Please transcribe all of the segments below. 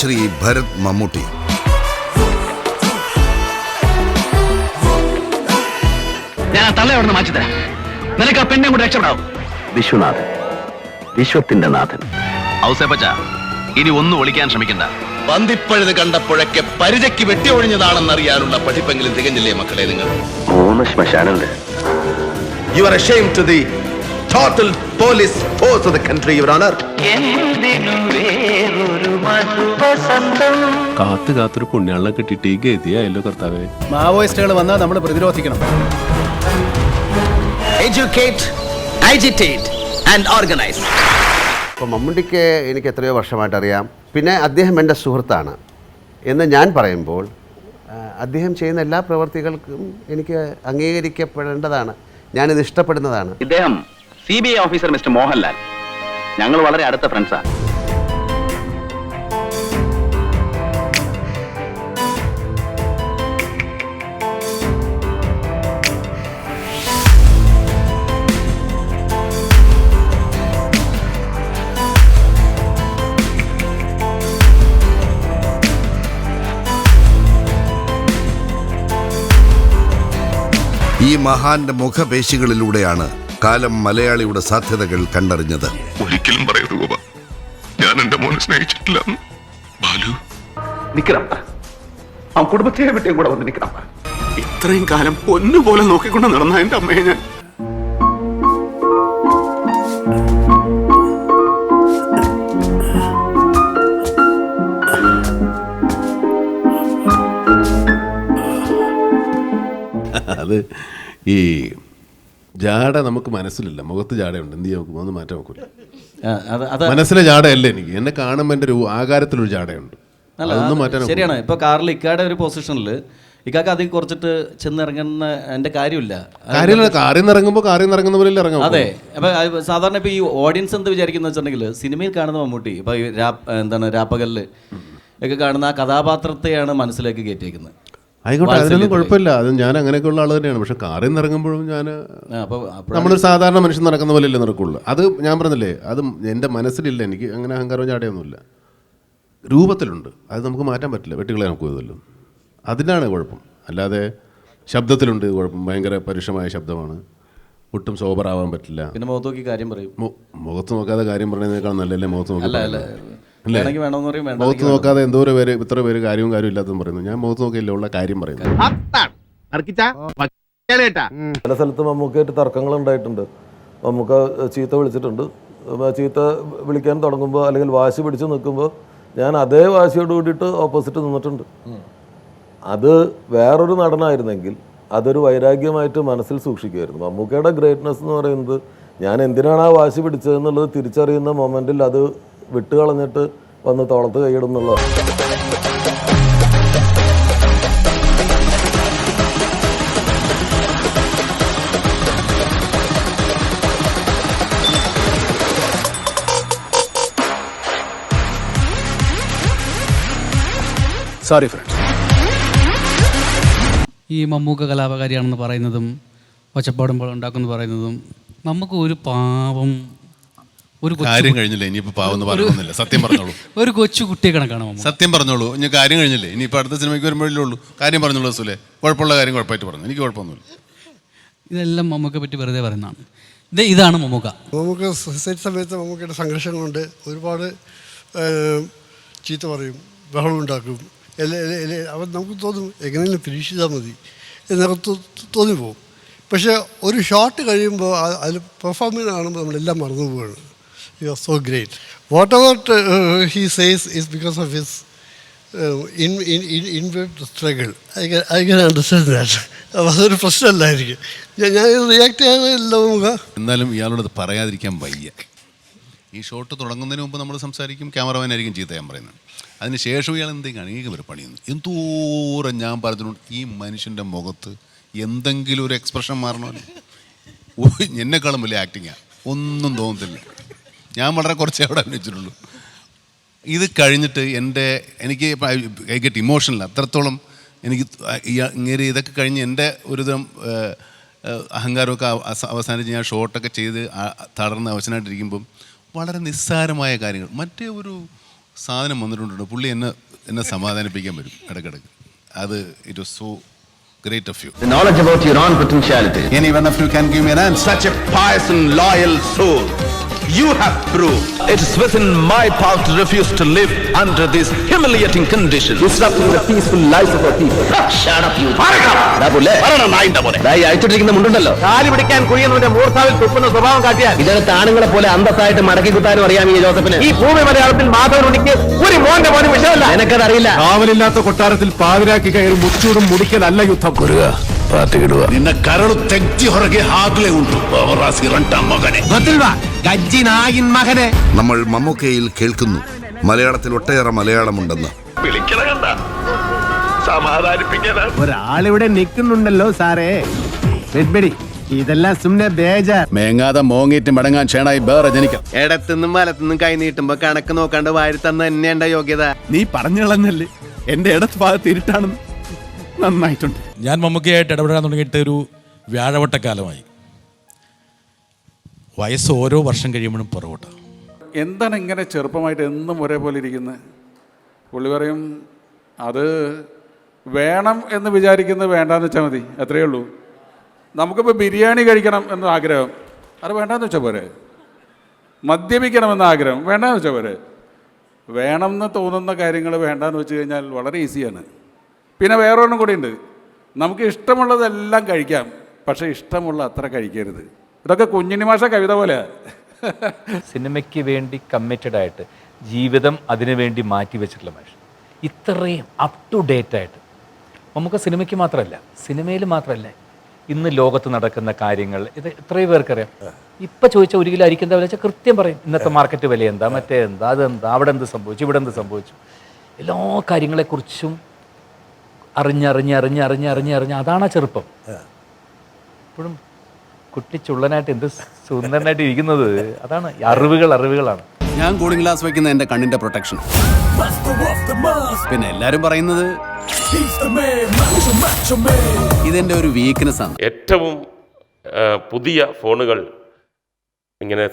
ശ്രീ ഭരത് മമ്മൂട്ടി. ഞാൻ ആ തള്ളയോടൊന്ന് മാറ്റി തരാം. നിനക്ക് ആ പെണ്ണെ കൂടെ രക്ഷപ്പെടാവും. വിശ്വനാഥൻ, വിശ്വത്തിന്റെ നാഥൻ. ഔസേപ്പച്ച, ഇനി ഒന്നും ഒളിക്കാൻ ശ്രമിക്കണ്ട. പന്തിപ്പഴുത് കണ്ടപ്പോഴൊക്കെ പരിചയ്ക്ക് വെട്ടിയൊഴിഞ്ഞതാണെന്നറിയാനുള്ള പഠിപ്പെങ്കിലും തികഞ്ഞില്ലേ മക്കളെ നിങ്ങൾ? 3 ശ്മശാനമുണ്ട്. You are ashamed to the total police force of the country, Your Honor. കാത്തൊരു പുണ്യാളെ കിട്ടിയിട്ട് ഈ ഗതിയായല്ലോ കർത്താവേ. മാവോയിസ്റ്റുകൾ വന്നാൽ നമ്മൾ പ്രതിരോധിക്കണം. Educate, agitate and organize. അപ്പോൾ മമ്മൂട്ടിക്ക് എനിക്ക് എത്രയോ വർഷമായിട്ട് അറിയാം. പിന്നെ അദ്ദേഹം എൻ്റെ സുഹൃത്താണ് എന്ന് ഞാൻ പറയുമ്പോൾ അദ്ദേഹം ചെയ്യുന്ന എല്ലാ പ്രവൃത്തികൾക്കും എനിക്ക് അംഗീകരിക്കപ്പെടേണ്ടതാണ്. ഞാനിത് ഇഷ്ടപ്പെടുന്നതാണ്. ഇദ്ദേഹം CBI ഓഫീസർ മിസ്റ്റർ മോഹൻലാൽ. ഞങ്ങൾ വളരെ അടുത്ത ഫ്രണ്ട്സാണ്. ഈ മഹാന്റെ മുഖപേശികളിലൂടെയാണ് കാലം മലയാളിയുടെ സാധ്യതകൾ കണ്ടറിഞ്ഞത്. ഒരിക്കലും പറയരുത് ഗോപ, ഞാൻ എന്റെ മോനെ സ്നേഹിച്ചിട്ടില്ല. ബാലു, നിക്കണം, ആ കുടുംബത്തെ വിട്ടേം കൂടെ വന്ന് നിക്കണം. ഇത്രയും കാലം പൊന്നുപോലെ നോക്കിക്കൊണ്ട് നടന്ന എന്റെ അമ്മയെ ഞാൻ അത് ഈ ജാട നമുക്ക് മനസ്സിലില്ല, മുഖത്ത് ജാടയുണ്ട്. എന്ത് ചെയ്യാൻ നോക്കുമ്പോൾ ഒന്ന് മാറ്റാൻ നോക്കില്ല. മനസ്സിലെ ജാടയല്ല എനിക്ക്, എന്നെ കാണുമ്പോൾ എൻ്റെ ഒരു ആകാരത്തിലൊരു ജാടയുണ്ട്. അതൊന്നും മാറ്റാൻ ശരിയാണ്. ഇപ്പോൾ കാറിൽ ഇക്കാടെ ഒരു പൊസിഷനിൽ ഇക്കാക്ക് അതിൽ കുറച്ചിട്ട് ചെന്നിറങ്ങുന്ന എൻ്റെ കാര്യമില്ല. കാറിൽ നിന്ന് ഇറങ്ങുന്ന പോലെ ഇറങ്ങാം. അതെ. അപ്പോൾ സാധാരണ ഇപ്പോൾ ഈ ഓഡിയൻസ് എന്ത് വിചാരിക്കുന്ന വെച്ചിട്ടുണ്ടെങ്കിൽ സിനിമയിൽ കാണുന്ന മമ്മൂട്ടി ഇപ്പോൾ ഈ രാപ്പകലിൽ ഒക്കെ കാണുന്ന ആ കഥാപാത്രത്തെയാണ് മനസ്സിലേക്ക് കയറ്റിയേക്കുന്നത്. ആയിക്കോട്ടെ, അതിനൊന്നും കുഴപ്പമില്ല. അത് ഞാൻ അങ്ങനെയൊക്കെയുള്ള ആൾ തന്നെയാണ്. പക്ഷെ കാറിൽ നിന്ന് ഇറങ്ങുമ്പോഴും ഞാൻ നമ്മളൊരു സാധാരണ മനുഷ്യൻ നടക്കുന്ന പോലെയല്ലേ നടക്കുള്ളൂ. അത് ഞാൻ പറഞ്ഞില്ലേ, അത് എൻ്റെ മനസ്സിലില്ല. എനിക്ക് അങ്ങനെ അഹങ്കാരവും ചാടയൊന്നുമില്ല. രൂപത്തിലുണ്ട്, അത് നമുക്ക് മാറ്റാൻ പറ്റില്ല. വെട്ടികളെ നമുക്ക് ഇതല്ലോ, അതിനാണ് കുഴപ്പം. അല്ലാതെ ശബ്ദത്തിലുണ്ട് കുഴപ്പം. ഭയങ്കര പരുഷമായ ശബ്ദമാണ്, ഒട്ടും സോബറാവാൻ പറ്റില്ല. പിന്നെ മുഖത്ത് നോക്കി കാര്യം പറയും. മുഖത്ത് നോക്കാതെ കാര്യം പറയുന്നതിനേക്കാൾ നല്ലല്ലേ മുഖത്ത് നോക്കി. മുഖത്ത് നോക്കാതെ ഇത്ര പേര് കാര്യവും ഇല്ലാത്തതും പറയുന്നു. ഞാൻ മുഖത്ത് നോക്കിയില്ല, ഉള്ള കാര്യം പറയുന്നു. പല സ്ഥലത്ത് മമ്മൂക്കായിട്ട് തർക്കങ്ങൾ ഉണ്ടായിട്ടുണ്ട്. മമ്മൂക്ക ചീത്ത വിളിച്ചിട്ടുണ്ട്. ചീത്ത വിളിക്കാൻ തുടങ്ങുമ്പോൾ അല്ലെങ്കിൽ വാശി പിടിച്ച് നിൽക്കുമ്പോൾ ഞാൻ അതേ വാശിയോട് കൂടിയിട്ട് ഓപ്പോസിറ്റ് നിന്നിട്ടുണ്ട്. അത് വേറൊരു നടനായിരുന്നെങ്കിൽ അതൊരു വൈരാഗ്യമായിട്ട് മനസ്സിൽ സൂക്ഷിക്കുമായിരുന്നു. മമ്മൂക്കയുടെ ഗ്രേറ്റ്നെസ് എന്ന് പറയുന്നത് ഞാൻ എന്തിനാണ് ആ വാശി പിടിച്ചതെന്നുള്ളത് തിരിച്ചറിയുന്ന മൊമെൻറ്റിൽ അത് വിട്ടുകളഞ്ഞിട്ട് വന്ന് തോളത്ത് കൈയിടുന്നുള്ളതാണ്. Sorry friends. ഈ മമ്മൂക്ക കലാപകാരിയാണെന്ന് പറയുന്നതും ഒച്ചപ്പാടുമ്പോൾ ഉണ്ടാക്കുമെന്ന് പറയുന്നതും നമുക്ക് ഒരു പാവം ഒരു കാര്യം കഴിഞ്ഞില്ലേ, ഇനിയിപ്പോൾ പാവെന്ന് പറയുന്നില്ല. സത്യം പറഞ്ഞോളൂ. ഒരു കൊച്ചു കുട്ടിയെ കണക്കാണ്. സത്യം പറഞ്ഞോളൂ. ഇനി കാര്യം കഴിഞ്ഞില്ലേ, ഇനിയിപ്പോൾ അടുത്ത സിനിമയ്ക്ക് വരുമ്പോഴേ ഉള്ളൂ. കാര്യം പറഞ്ഞോളൂ സുലേ. കുഴപ്പമുള്ള കാര്യം കുഴപ്പമായിട്ട് പറഞ്ഞു. എനിക്ക് കുഴപ്പമൊന്നുമില്ല. ഇതെല്ലാം മമ്മൂക്കയെ പറ്റി വെറുതെ പറയുന്നതാണ്. ഇതാണ് മമ്മൂക്ക. മമ്മൂക്ക സൊസൈറ്റി സമയത്ത് മമ്മൂക്കയുടെ സംഘർഷം കൊണ്ട് ഒരുപാട് ചീത്ത പറയും, ബഹളം ഉണ്ടാക്കും. അവൻ നമുക്ക് തോന്നും എങ്ങനെയും ഫിനിഷ് ചെയ്താൽ മതി എന്നൊക്കെ തോന്നിപ്പോവും. പക്ഷേ ഒരു ഷോട്ട് കഴിയുമ്പോൾ അതിൽ പെർഫോമൻസ് കാണുമ്പോൾ നമ്മളെല്ലാം മറന്നു പോവുകയാണ്. You are so great. Whatever he says is because of his invert struggle. I can understand that. അപ്പോൾ അതൊരു പ്രശ്നമല്ലായിരിക്കും. ഞാൻ റിയാക്ട് ചെയ്യാനില്ല നമുക്ക്. എന്നാലും ഇയാളോട് പറയാതിരിക്കാൻ വയ്യ. ഈ ഷോട്ട് തുടങ്ങുന്നതിന് മുമ്പ് നമ്മൾ സംസാരിക്കും, ക്യാമറമാനായിരിക്കും ചീത്ത ഞാൻ പറയുന്നത്. അതിന് ശേഷം ഇയാൾ എന്തെങ്കിലും ഈ ഒരു പണിയുന്നു. എന്തോരം ഞാൻ പറഞ്ഞിട്ടുണ്ട്, ഈ മനുഷ്യൻ്റെ മുഖത്ത് എന്തെങ്കിലും ഒരു എക്സ്പ്രഷൻ മാറണമല്ലോ. എന്നെക്കാളും വലിയ ആക്ടിങ്ങാണ്, ഒന്നും തോന്നത്തില്ല. ഞാൻ വളരെ കുറച്ചേ അവിടെ അഭിനയിച്ചിട്ടുള്ളൂ. ഇത് കഴിഞ്ഞിട്ട് എനിക്ക് ഐ ഗെറ്റ് ഇമോഷണൽ. അത്രത്തോളം എനിക്ക് ഇങ്ങനെ ഇതൊക്കെ കഴിഞ്ഞ് എൻ്റെ ഒരുതരം അഹങ്കാരമൊക്കെ അവസാനിച്ച് ഞാൻ ഷോട്ടൊക്കെ ചെയ്ത് തളർന്ന് അവസാനമായിട്ടിരിക്കുമ്പം വളരെ നിസ്സാരമായ കാര്യങ്ങൾ, മറ്റേ ഒരു സാധനം വന്നിട്ടുണ്ട്. പുള്ളി എന്നെ സമാധാനിപ്പിക്കാൻ വരും ഇടയ്ക്കിടയ്ക്ക്. അത് it was so great of you. The knowledge about your own potentiality. Anyone of you can give me an answer. Such a pious and loyal soul. You have proved it is within my power to refuse to live under these humiliating conditions. Disrupting the peaceful lives of our people. Shut up, you. അയച്ചിട്ടിരിക്കുന്ന മുണ്ടുണ്ടല്ലോ, കാലി പിടിക്കാൻ കുഴിയുന്നവന്റെ മൂർത്താവിൽ തുപ്പുന്ന സ്വഭാവം കാട്ടിയാൽ ഇതിനകത്ത് ആണുങ്ങളെ പോലെ അന്തസ്സായിട്ട് മടക്കി കുത്താനും അറിയാം ഈ ജോസഫിന്. ഈ ഭൂമി മലയാളത്തിൽ മാധവനുണിക്ക് ഒരു മോന്റെ മോനും വിഷയമല്ല. എനിക്കതറിയില്ല. കാവലില്ലാത്ത കൊട്ടാരത്തിൽ പാതിരാക്കി കയറി മുച്ചൂടും മുടിക്കലല്ല യുദ്ധം. നിന്നെ കരളു തെറ്റി ಹೊರಗೆ ಹಾಕ್ಲೇ ಉಂಟು മകനെ. നമ്മൾ മമ്മൂക്കയിൽ കേൾക്കുന്നു മലയാളത്തിൽ ഒട്ടേറെ മലയാളമുണ്ടെന്ന്. ഒരാളിവിടെ നിൽക്കുന്നുണ്ടല്ലോ സാറേ. ഇതെല്ലാം സുമ്നെ ബേജാർ. മേങ്ങാതെ മോങ്ങിയിട്ട് മടങ്ങാൻ ക്ഷേണായി വേറെ ജനിക്കാം. ഇടത്തുനിന്നും വലത്തുനിന്നും കൈ നീട്ടുമ്പോ കണക്ക് നോക്കാണ്ട് വാരി തന്ന തന്നെയുണ്ട യോഗ്യത. നീ പറഞ്ഞു കളഞ്ഞല്ലേ എന്റെ ഇടത്ത് ഭാഗത്ത് ഇരുട്ടാണെന്ന്. നന്നായിട്ടുണ്ട്. ഞാൻ മമ്മൂക്കയായിട്ട് ഇടപെടാൻ തുടങ്ങിയിട്ട് ഒരു വ്യാഴവട്ടക്കാലമായി. വയസ്സ് ഓരോ വർഷം കഴിയുമ്പോഴും പുറകോട്ടാണ്. എന്താണ് ഇങ്ങനെ ചെറുപ്പമായിട്ട് എന്നും ഒരേപോലെ ഇരിക്കുന്നത്? പുള്ളി പറയും അത് വേണം എന്ന് വിചാരിക്കുന്നത് വേണ്ടാന്ന് വെച്ചാൽ മതി, അത്രയേ ഉള്ളൂ. നമുക്കിപ്പോൾ ബിരിയാണി കഴിക്കണം എന്ന ആഗ്രഹം, അത് വേണ്ടാന്ന് വെച്ചാൽ പോരെ. മദ്യപിക്കണമെന്ന ആഗ്രഹം വേണ്ടാന്ന് വെച്ചാൽ പോരെ. വേണമെന്ന് തോന്നുന്ന കാര്യങ്ങൾ വേണ്ടാന്ന് വെച്ച് കഴിഞ്ഞാൽ വളരെ ഈസിയാണ്. പിന്നെ വേറൊരെണ്ണം കൂടിയുണ്ട്, നമുക്ക് ഇഷ്ടമുള്ളതെല്ലാം കഴിക്കാം, പക്ഷേ ഇഷ്ടമുള്ള അത്ര കഴിക്കരുത്. ഇതൊക്കെ കുഞ്ഞിനി മാഷ കവിത പോലെയാണ്. സിനിമയ്ക്ക് വേണ്ടി കമ്മിറ്റഡ് ആയിട്ട് ജീവിതം അതിനു വേണ്ടി മാറ്റി വെച്ചിട്ടുള്ള മനുഷ്യൻ, ഇത്രയും അപ് ടു ഡേറ്റ് ആയിട്ട്. നമുക്ക് സിനിമയ്ക്ക് മാത്രമല്ല, സിനിമയിൽ മാത്രമല്ല, ഇന്ന് ലോകത്ത് നടക്കുന്ന കാര്യങ്ങൾ ഇത് എത്രയോ പേർക്കറിയാം. ഇപ്പം ചോദിച്ചാൽ 1 കിലോ അരിക്കുന്ന വില വെച്ചാൽ കൃത്യം പറയും. ഇന്നത്തെ മാർക്കറ്റ് വില എന്താ, മറ്റേ എന്താ, അതെന്താ, അവിടെ എന്ത് സംഭവിച്ചു, ഇവിടെ എന്ത് സംഭവിച്ചു, എല്ലാ കാര്യങ്ങളെക്കുറിച്ചും അറിഞ്ഞ് അതാണ് ചെറുപ്പം. ഇപ്പോഴും കുട്ടി ചുള്ളനായിട്ട് എന്ത് സുന്ദരനായിട്ട് ഇരിക്കുന്നത് അതാണ്. അറിവുകളാണ്. ഞാൻ കൂളിംഗ് ഗ്ലാസ് വയ്ക്കുന്ന എൻ്റെ കണ്ണിൻ്റെ പ്രൊട്ടക്ഷൻ. പിന്നെ എല്ലാവരും പറയുന്നത് ഇതെൻ്റെ ഒരു വീക്ക്നെസ് ആണ്. ഏറ്റവും പുതിയ ഫോണുകൾ ഇങ്ങനെ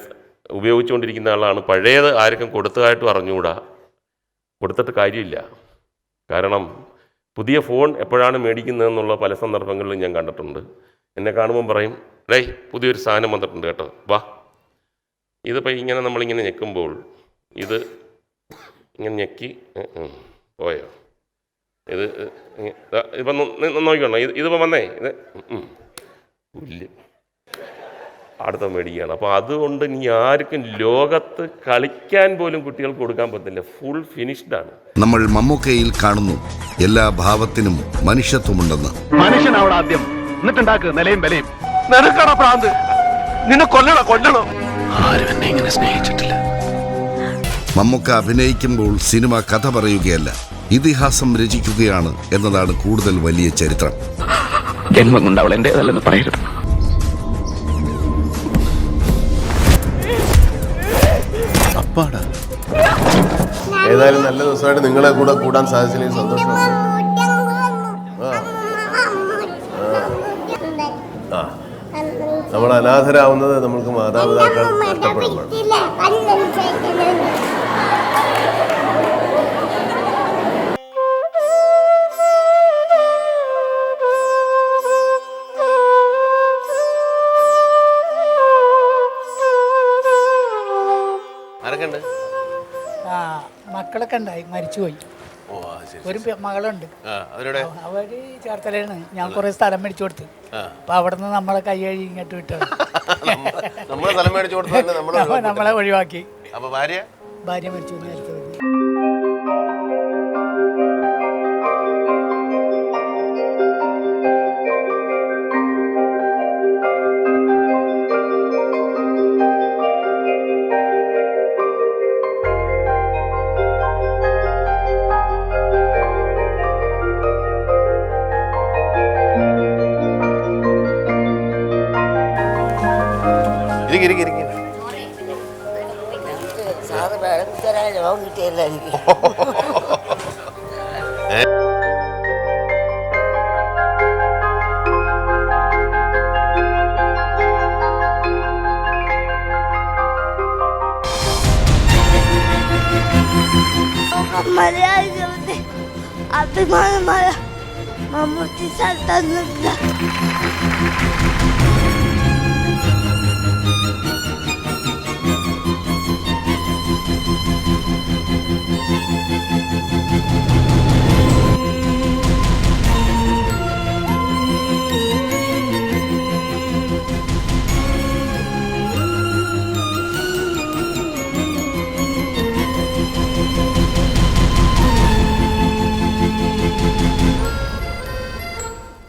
ഉപയോഗിച്ചുകൊണ്ടിരിക്കുന്ന ആളാണ്. പഴയത് ആർക്കും കൊടുത്തതായിട്ടും അറിഞ്ഞുകൂടാ, കൊടുത്തിട്ട് കാര്യമില്ല. കാരണം പുതിയ ഫോൺ എപ്പോഴാണ് മേടിക്കുന്നതെന്നുള്ള പല സന്ദർഭങ്ങളിലും ഞാൻ കണ്ടിട്ടുണ്ട്. എന്നെ കാണുമ്പം പറയും, ഡേയ് പുതിയൊരു സാധനം വന്നിട്ടുണ്ട് കേട്ടോ, വാ. ഇതിപ്പോൾ ഇങ്ങനെ നമ്മളിങ്ങനെ ഞെക്കുമ്പോൾ ഇത് ഇങ്ങനെ ഞെക്കി പോയോ, ഇത് ഇപ്പം നോക്കിക്കോണം, ഇതിപ്പോൾ വന്നേ, ഇത് പുല്ല് അടുത്ത മേടിക്കുകയാണ്. അപ്പോൾ അതുകൊണ്ട് നീ ആർക്കും ലോകത്ത് കളിക്കാൻ പോലും കുട്ടികൾക്ക് കൊടുക്കാൻ പറ്റില്ല, ഫുൾ ഫിനിഷ്ഡാണ്. നമ്മൾ മമ്മൂക്കയിൽ കാണുന്നു എല്ലാ ഭാവത്തിനും മനുഷ്യത്വമുണ്ടെന്ന്. മനുഷ്യനാവണം ആദ്യം, എന്നിട്ടുണ്ടാക്ക് നിലയും വിലയും. നിനക്കണ പ്രാന്ത്, നിന്നെ കൊല്ലണം. ആരും എന്നെ ഇങ്ങനെ സ്നേഹിച്ചിട്ടില്ല. മമ്മൂക്ക അഭിനയിക്കുമ്പോൾ സിനിമ കഥ പറയുകയല്ല, ഇതിഹാസം രചിക്കുകയാണ് എന്നതാണ് കൂടുതൽ വലിയ ചരിത്രം. ജന്മം കൊണ്ട് അവൾ എന്റേതല്ലെന്ന് പറയരുത്. ഏതായാലും നല്ല ദിവസമായിട്ട് നിങ്ങളെ കൂടെ കൂടാൻ സാധിച്ചതിൽ സന്തോഷമുണ്ട്. നമ്മൾ അനാഥരാവുന്നത് നമ്മൾക്ക് മാതാപിതാക്കൾ നഷ്ടപ്പെടുമ്പോഴാണ്. മക്കളൊക്കെ ഉണ്ടായി, മരിച്ചുപോയി. ഒരു മകളുണ്ട്, അവര് ചേർത്തലയാണ്. ഞാൻ കുറെ സ്ഥലം മേടിച്ചു കൊടുത്ത്, അപ്പൊ അവിടെ നിന്ന് നമ്മളെ കൈ കഴുകി ഇങ്ങോട്ട് വിട്ടത്. നമ്മളെ ഒഴിവാക്കി. ഭാര്യ മരിച്ചു നേരത്തെ. അഭിമാനമായ മമ്മൂട്ടി സാർ തന്നില്ല.